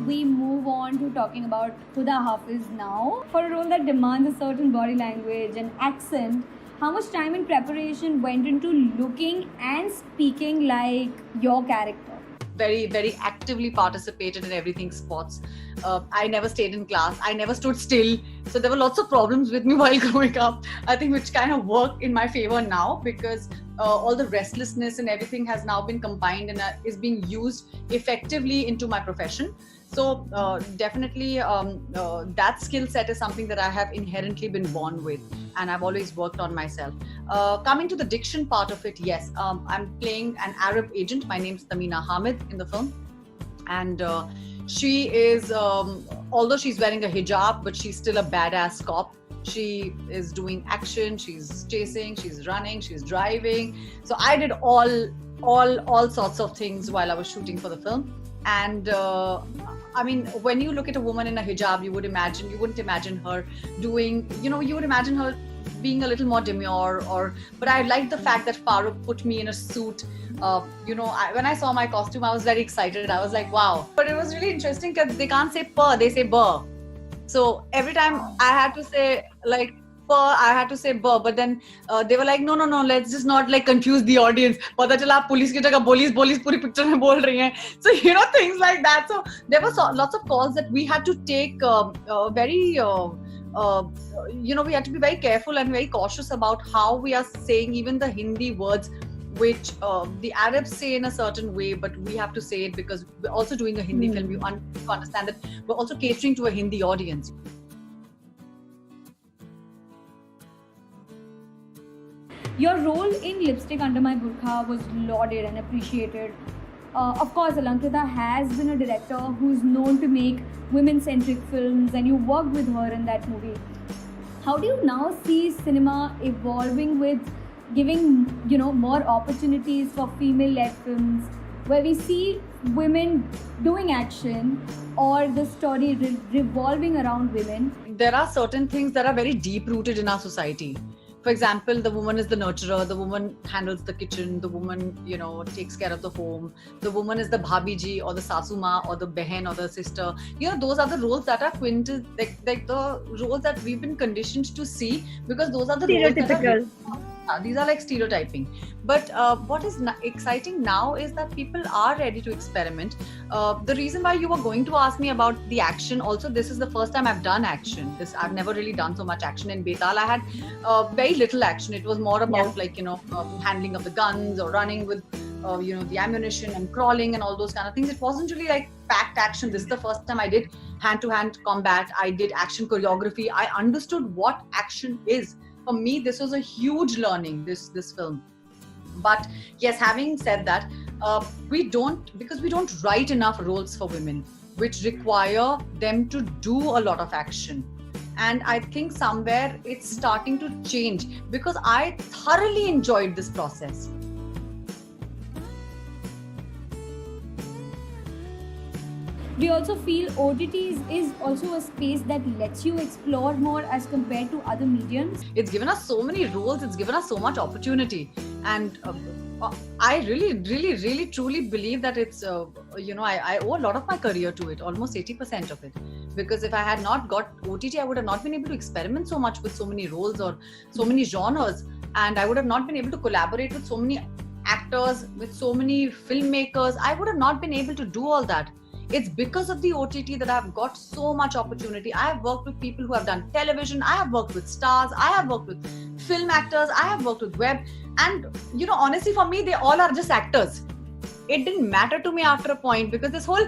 we move on to talking about Huda Hafiz now. For a role that demands a certain body language and accent, how much time and preparation went into looking and speaking like your character? Very, very actively participated in everything sports. I never stayed in class. I never stood still. So there were lots of problems with me while growing up, I think, which kind of work in my favor now, because all the restlessness and everything has now been combined and is being used effectively into my profession. So definitely that skill set is something that I have inherently been born with, and I've always worked on myself. Coming to the diction part of it, yes, I'm playing an Arab agent. My name's Tamina Hamid in the film, and she is, although she's wearing a hijab, but she's still a badass cop. She is doing action, she's chasing, she's running, she's driving. So I did all sorts of things while I was shooting for the film. And I mean, when you look at a woman in a hijab, you wouldn't imagine her doing, you would imagine her being a little more demure, but I liked the fact that Farooq put me in a suit. When I saw my costume, I was very excited. I was like, wow. But it was really interesting because they can't say per, they say burr. So every time I had to say like per, I had to say burr, but then they were like, no, let's just not like confuse the audience. Pata chala aap police ki jagah police puri picture mein bol rahi hain. So things like that. So there were lots of calls that we had to take very we had to be very careful and very cautious about how we are saying even the Hindi words, which the Arabs say in a certain way, but we have to say it because we're also doing a Hindi film. You understand that we're also catering to a Hindi audience. Your role in Lipstick Under My Burqa was lauded and appreciated. Of course, Alankita has been a director who's known to make women-centric films, and you worked with her in that movie. How do you now see cinema evolving with giving, more opportunities for female-led films, where we see women doing action or the story revolving around women? There are certain things that are very deep-rooted in our society. For example, the woman is the nurturer, the woman handles the kitchen, the woman, takes care of the home, the woman is the bhabiji or the sasuma or the behen or the sister. Those are the roles that are like the roles that we've been conditioned to see, because those are the roles that are these are like stereotyping. But what is exciting now is that people are ready to experiment. The reason why you were going to ask me about the action, also this is the first time I've done action. I've never really done so much action. In Betal I had very little action. It was more about handling of the guns or running with the ammunition and crawling and all those kind of things. It wasn't really like packed action. This is the first time I did hand-to-hand combat. I did action choreography. I understood what action is. For me, this was a huge learning, this film. But yes, having said that, we don't write enough roles for women, which require them to do a lot of action. And I think somewhere it's starting to change, because I thoroughly enjoyed this process. Do you also feel OTTs is also a space that lets you explore more as compared to other mediums? It's given us so many roles, it's given us so much opportunity. And I really, truly believe that it's, I owe a lot of my career to it, almost 80% of it. Because if I had not got OTT, I would have not been able to experiment so much with so many roles or so many genres. And I would have not been able to collaborate with so many actors, with so many filmmakers. I would have not been able to do all that. It's because of the OTT that I've got so much opportunity. I have worked with people who have done television. I have worked with stars. I have worked with film actors. I have worked with web. And, honestly, for me, they all are just actors. It didn't matter to me after a point, because this whole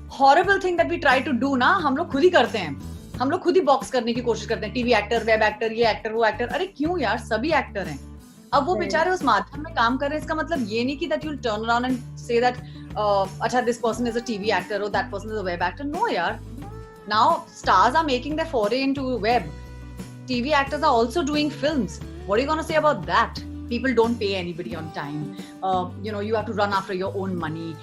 horrible thing that we try to do, हम लोग खुद ही करते हैं. हम लोग खुद ही box करने की कोशिश करते हैं. टीवी एक्टर, वेब एक्टर, ये एक्टर, वो एक्टर. अरे क्यों यार, सभी एक्टर हैं. अब वो बेचारे उस माध्यम में काम कर रहे हैं. इसका मतलब ये नहीं कि that you'll turn around and say that अच्छा, this person is a TV actor or that person is a web actor. No, yaar. Now stars are making their foray into web. TV actors are also doing films. What are you going to say about that? People don't pay anybody on time. You have to run after your own money.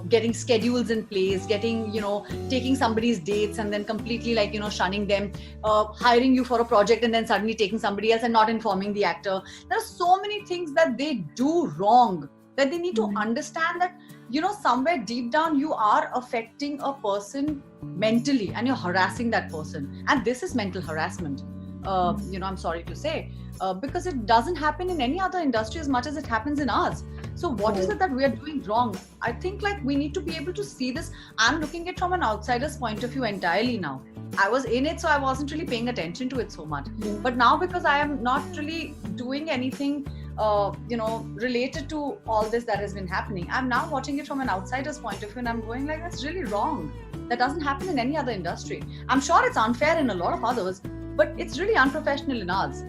Getting schedules in place, taking somebody's dates and then completely shunning them. Hiring you for a project and then suddenly taking somebody else and not informing the actor. There are so many things that they do wrong, that they need to understand that somewhere deep down you are affecting a person mentally and you're harassing that person, and this is mental harassment. I'm sorry to say, because it doesn't happen in any other industry as much as it happens in ours. So what is it that we are doing wrong? I think like we need to be able to see this. I'm looking at it from an outsider's point of view entirely now. I was in it, so I wasn't really paying attention to it so much. But now, because I am not really doing anything related to all this that has been happening, I'm now watching it from an outsider's point of view, and I'm going like, that's really wrong. That doesn't happen in any other industry. I'm sure it's unfair in a lot of others, but it's really unprofessional in ours.